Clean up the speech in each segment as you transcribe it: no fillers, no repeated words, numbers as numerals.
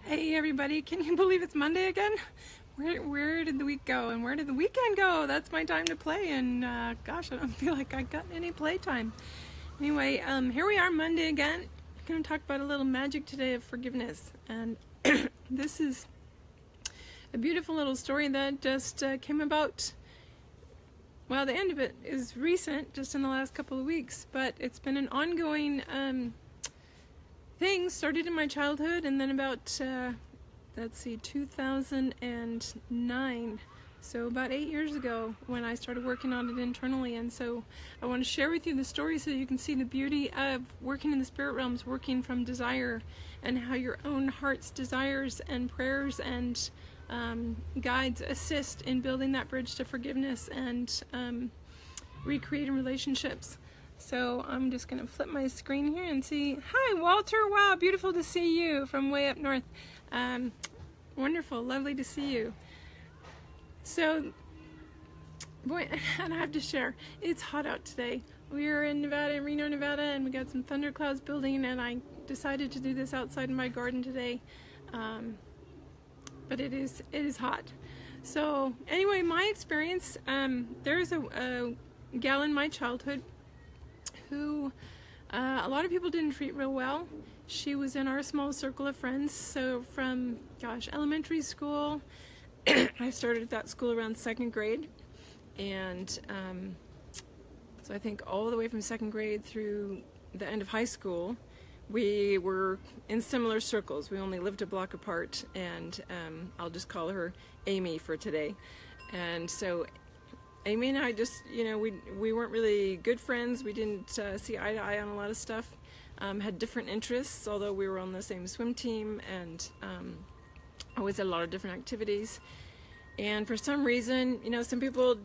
Hey everybody, can you believe it's Monday again? Where did the week go and where did the weekend go? That's my time to play, and gosh, I don't feel like I got any playtime. Anyway, here we are Monday again. I'm going to talk about a little magic today of forgiveness, and this is a beautiful little story that just came about. Well, the end of it is recent, just in the last couple of weeks, but it's been an ongoing thing. Started in my childhood, and then about 2009, so about 8 years ago, when I started working on it internally. And so I want to share with you the story so you can see the beauty of working in the spirit realms, working from desire, and how your own heart's desires and prayers and guides assist in building that bridge to forgiveness and recreating relationships. So I'm just going to flip my screen here and see. Hi, Walter. Wow, beautiful to see you from way up north. Wonderful, lovely to see you. So, boy, and I have to share, it's hot out today. We are in Nevada, in Reno, Nevada, and we got some thunderclouds building, and I decided to do this outside in my garden today. But it is hot. So anyway, my experience, there's a gal in my childhood who a lot of people didn't treat real well. She was in our small circle of friends. So from, elementary school, I started at that school around 2nd grade. And so I think all the way from 2nd grade through the end of high school, we were in similar circles. We only lived a block apart, and I'll just call her Amy for today. And so Amy and I just, we weren't really good friends. We didn't see eye to eye on a lot of stuff. Had different interests, although we were on the same swim team, and always had a lot of different activities. And for some reason, some people,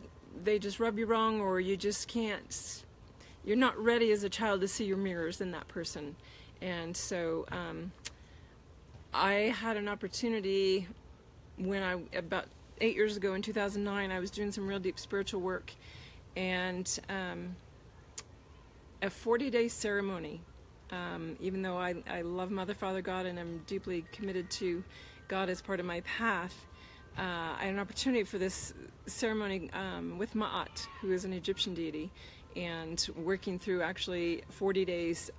they just rub you wrong, or you just can't, you're not ready as a child to see your mirrors in that person. And so I had an opportunity when about 8 years ago in 2009, I was doing some real deep spiritual work, and a 40-day ceremony. Even though I love Mother, Father, God, and I'm deeply committed to God as part of my path, I had an opportunity for this ceremony with Ma'at, who is an Egyptian deity, and working through actually 40 days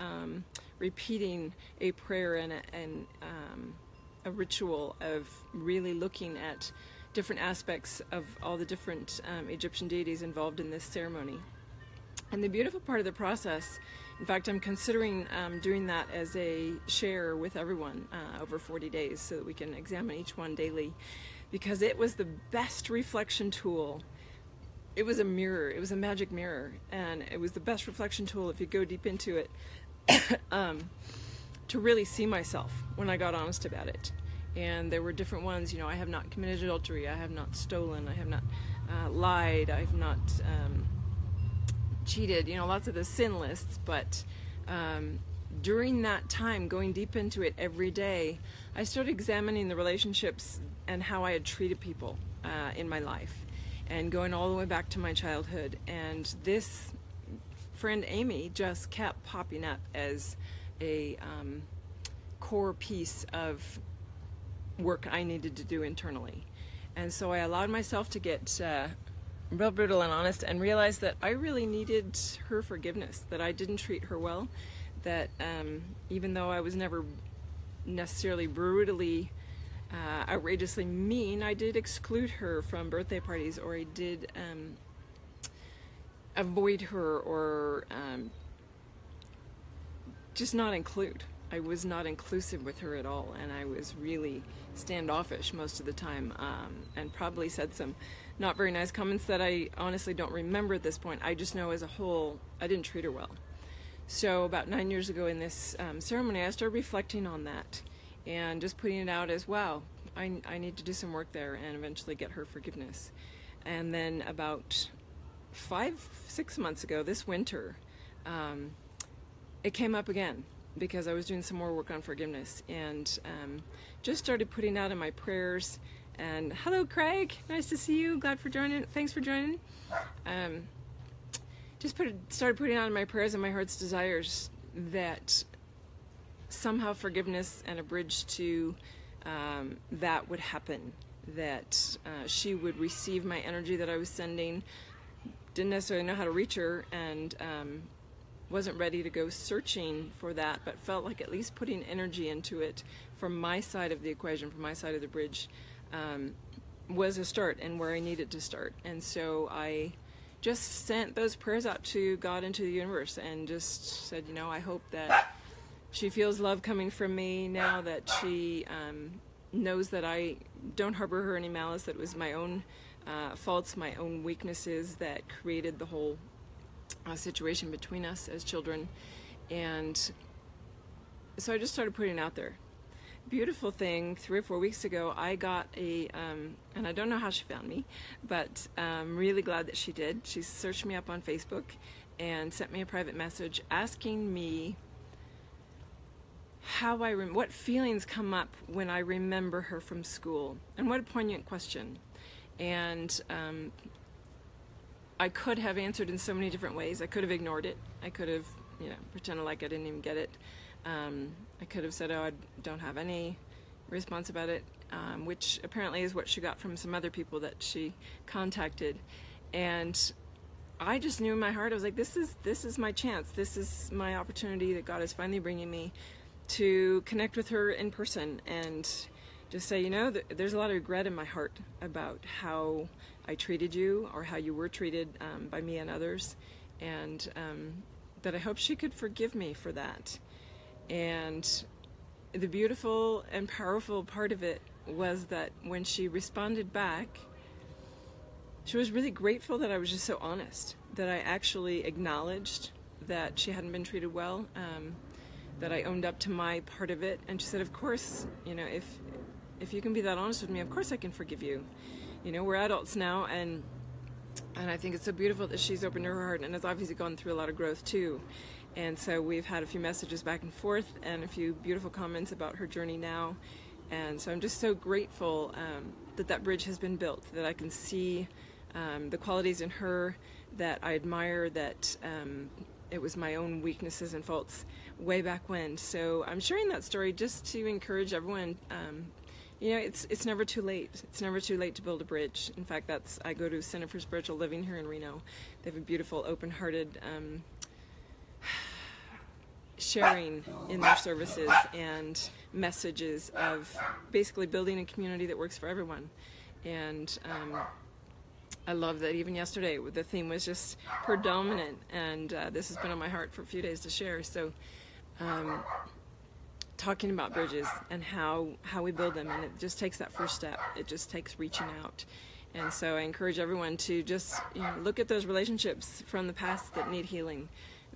repeating a prayer and a ritual of really looking at different aspects of all the different Egyptian deities involved in this ceremony. And the beautiful part of the process, in fact, I'm considering doing that as a share with everyone over 40 days so that we can examine each one daily, because it was the best reflection tool. It was a mirror, it was a magic mirror, and it was the best reflection tool if you go deep into it to really see myself when I got honest about it. And there were different ones, I have not committed adultery, I have not stolen, I have not lied, I have not cheated, lots of the sin lists. But during that time, going deep into it every day, I started examining the relationships and how I had treated people in my life, and going all the way back to my childhood. And this friend Amy just kept popping up as a core piece of work I needed to do internally. And so I allowed myself to get real brutal and honest, and realized that I really needed her forgiveness, that I didn't treat her well, that even though I was never necessarily brutally outrageously mean, I did exclude her from birthday parties, or I did avoid her, or just not include. I was not inclusive with her at all, and I was really standoffish most of the time, and probably said some not very nice comments that I honestly don't remember at this point. I just know as a whole I didn't treat her well. So about 9 years ago in this ceremony, I started reflecting on that and just putting it out as, wow, I need to do some work there and eventually get her forgiveness. And then about 5-6 months ago, this winter, it came up again, because I was doing some more work on forgiveness, and just started putting out in my prayers. And hello, Craig, nice to see you, glad for joining, thanks for joining. Just started putting out in my prayers and my heart's desires that somehow forgiveness and a bridge to that would happen, that she would receive my energy that I was sending. Didn't necessarily know how to reach her, and wasn't ready to go searching for that, but felt like at least putting energy into it from my side of the equation, from my side of the bridge, was a start and where I needed to start. And so I just sent those prayers out to God and to the universe and just said, you know, I hope that she feels love coming from me now, that she knows that I don't harbor her any malice, that it was my own faults, my own weaknesses that created the whole situation between us as children. And so I just started putting it out there. Beautiful thing, 3 or 4 weeks ago, I got a, and I don't know how she found me, but I'm really glad that she did. She searched me up on Facebook and sent me a private message asking me how what feelings come up when I remember her from school. And what a poignant question. And I could have answered in so many different ways. I could have ignored it. I could have, you know, pretended like I didn't even get it. I could have said, oh, I don't have any response about it, which apparently is what she got from some other people that she contacted. And I just knew in my heart, I was like, this is my chance. This is my opportunity that God is finally bringing me to connect with her in person and just say, you know, there's a lot of regret in my heart about how I treated you or how you were treated by me and others, and that I hope she could forgive me for that. And the beautiful and powerful part of it was that when she responded back, she was really grateful that I was just so honest, that I actually acknowledged that she hadn't been treated well, that I owned up to my part of it. And she said, of course, you know, if you can be that honest with me, of course I can forgive you. You know, we're adults now, and I think it's so beautiful that she's opened her heart and has obviously gone through a lot of growth too. And so we've had a few messages back and forth and a few beautiful comments about her journey now. And so I'm just so grateful that bridge has been built, that I can see the qualities in her that I admire, that it was my own weaknesses and faults way back when. So I'm sharing that story just to encourage everyone. You know, it's never too late. It's never too late to build a bridge. In fact, I go to Center for Spiritual Living here in Reno. They have a beautiful, open-hearted sharing in their services and messages of basically building a community that works for everyone. And I love that even yesterday the theme was just predominant, and this has been on my heart for a few days to share. So talking about bridges and how we build them, and it just takes that first step. It just takes reaching out. And so I encourage everyone to just, you know, look at those relationships from the past that need healing,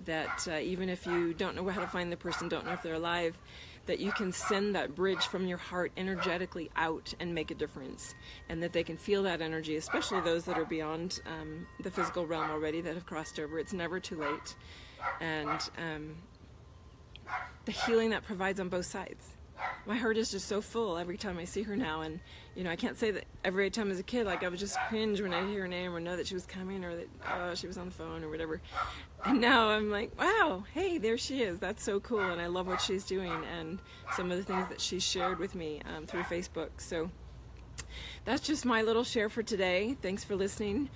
that even if you don't know how to find the person, don't know if they're alive, that you can send that bridge from your heart energetically out and make a difference, and that they can feel that energy, especially those that are beyond the physical realm already, that have crossed over. It's never too late. And the healing that provides on both sides. My heart is just so full every time I see her now, and you know, I can't say that every time as a kid, like I would just cringe when I hear her name or know that she was coming, or that she was on the phone or whatever. And now I'm like, wow, hey, there she is. That's so cool, and I love what she's doing and some of the things that she's shared with me through Facebook. So that's just my little share for today. Thanks for listening.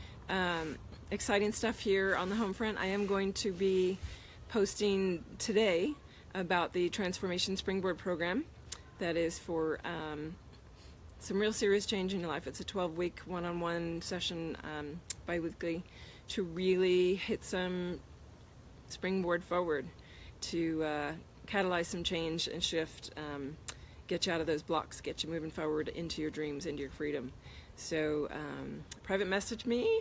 Exciting stuff here on the home front. I am going to be posting today about the Transformation Springboard program that is for some real serious change in your life. It's a 12-week one-on-one session bi-weekly to really hit some springboard forward, to catalyze some change and shift, get you out of those blocks, get you moving forward into your dreams, into your freedom. So private message me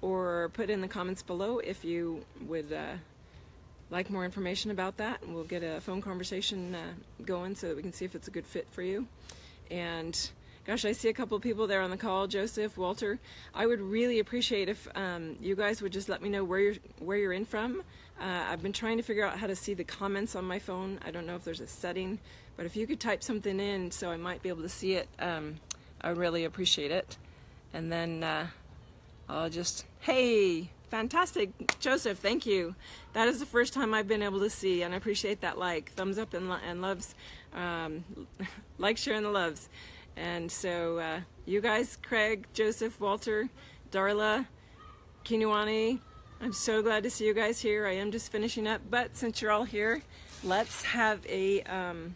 or put in the comments below if you would like more information about that, and we'll get a phone conversation going so that we can see if it's a good fit for you. And gosh, I see a couple of people there on the call, Joseph, Walter. I would really appreciate if you guys would just let me know where you're in from. I've been trying to figure out how to see the comments on my phone. I don't know if there's a setting, but if you could type something in so I might be able to see it, I really appreciate it. And then I'll just, hey, fantastic. Joseph, thank you. That is the first time I've been able to see, and I appreciate that like. Thumbs up and loves. Like, share, and the loves. And so you guys, Craig, Joseph, Walter, Darla, Kinuani, I'm so glad to see you guys here. I am just finishing up, but since you're all here, let's have an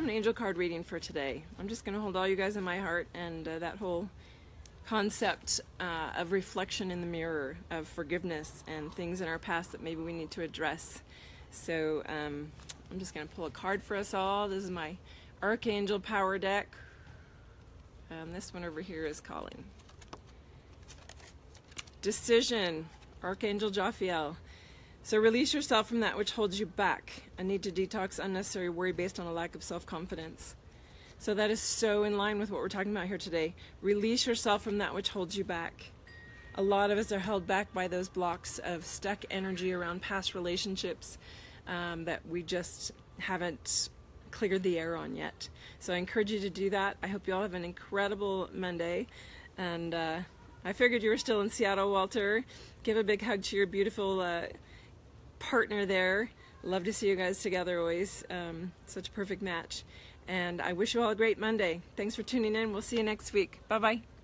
angel card reading for today. I'm just going to hold all you guys in my heart, and that whole concept of reflection in the mirror, of forgiveness and things in our past that maybe we need to address. So I'm just going to pull a card for us all. This is my Archangel Power deck. This one over here is calling. Decision, Archangel Jophiel. So release yourself from that which holds you back. A need to detox unnecessary worry based on a lack of self-confidence. So that is so in line with what we're talking about here today. Release yourself from that which holds you back. A lot of us are held back by those blocks of stuck energy around past relationships that we just haven't cleared the air on yet. So I encourage you to do that. I hope you all have an incredible Monday. And I figured you were still in Seattle, Walter. Give a big hug to your beautiful partner there. Love to see you guys together always. Such a perfect match. And I wish you all a great Monday. Thanks for tuning in. We'll see you next week. Bye-bye.